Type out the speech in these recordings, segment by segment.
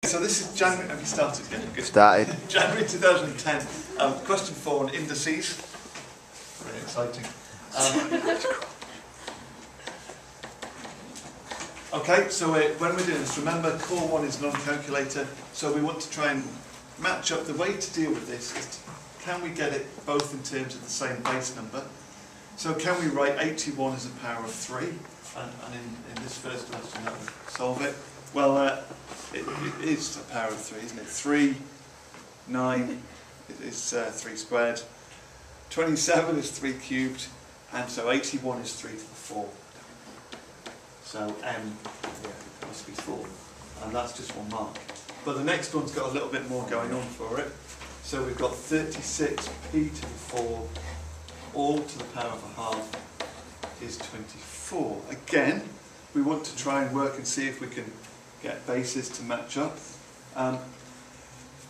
So this is January. Have you started yet? Good. Started. January 2010. Question 4 on indices. Very exciting. Okay, so when we're doing this, remember core 1 is non-calculator, so we want to try and match up. The way to deal with this is can we get it both in terms of the same base number? So can we write 81 as a power of 3? And in this first question that would solve it. Well, it is a power of 3, isn't it? 3, 9 is 3 squared. 27 is 3 cubed. And so 81 is 3 to the 4. So m must be 4. And that's just one mark. But the next one's got a little bit more going on for it. So we've got 36p to the 4, all to the power of a half is 24. Again, we want to try and work and see if we can get bases to match up.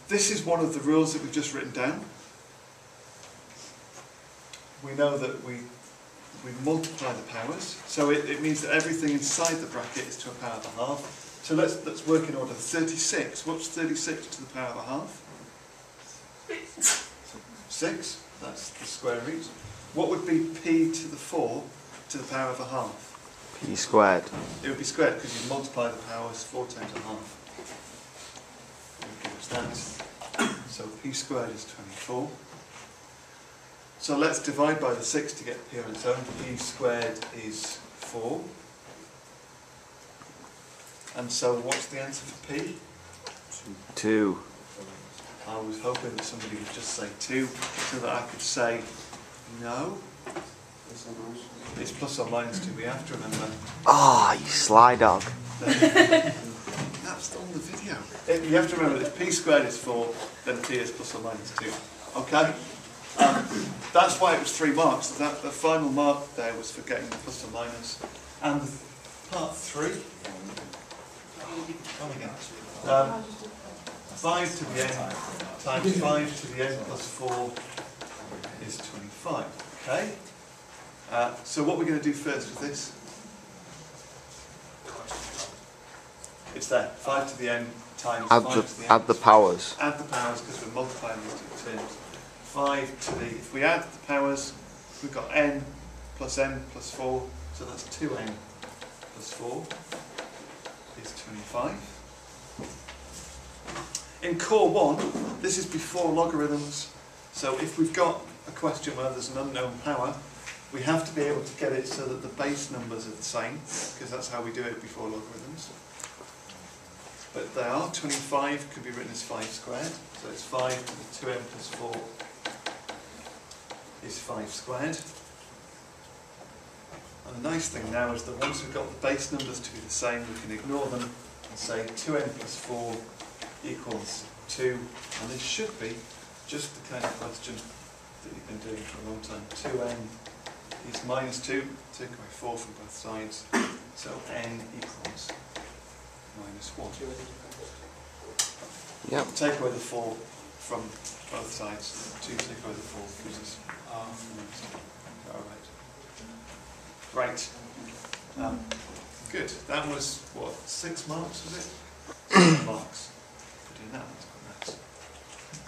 This is one of the rules that we've just written down. We know that we multiply the powers, so it means that everything inside the bracket is to a power of a half. So let's work in order. 36, what's 36 to the power of a half? 6, that's the square root. What would be p to the 4 to the power of a half? P squared. It would be squared because you multiply the powers 4 times a half. That. So p squared is 24. So let's divide by the 6 to get p on its own. P squared is 4. And so what's the answer for p? 2. I was hoping that somebody would just say 2 so that I could say no. It's plus or minus 2, we have to remember. Ah, you sly dog. That's on the video. You have to remember that if p squared is 4, then p is plus or minus 2. Okay? That's why it was 3 marks. The final mark there was for getting the plus or minus. And part 3. Come again. 5 to the n times 5 to the n plus 4 is 25. Okay? So what we're going to do first with this, it's there, 5 to the n times 5 to the n. Add the powers. Add the powers because we're multiplying these two terms. 5 to the, if we add the powers, we've got n plus 4, so that's 2n plus 4 is 25. In core 1, this is before logarithms, so if we've got a question where there's an unknown power, we have to be able to get it so that the base numbers are the same, because that's how we do it before logarithms. But they are. 25 could be written as 5 squared, so it's 5 to the 2n plus 4 is 5 squared. And the nice thing now is that once we've got the base numbers to be the same, we can ignore them and say 2n plus 4 equals 2, and this should be just the kind of question that you've been doing for a long time. 2n is minus 2, take away 4 from both sides, so n equals minus 1. Yep. Take away the 4 from both sides, 2 take away the 4 gives us minus 2. Alright. Right. Good. That was, what, 6 marks, was it? 6 marks. For doing that, that's quite nice.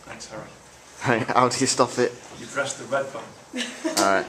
Thanks, Harry. How do you stop it? You press the red button. Alright.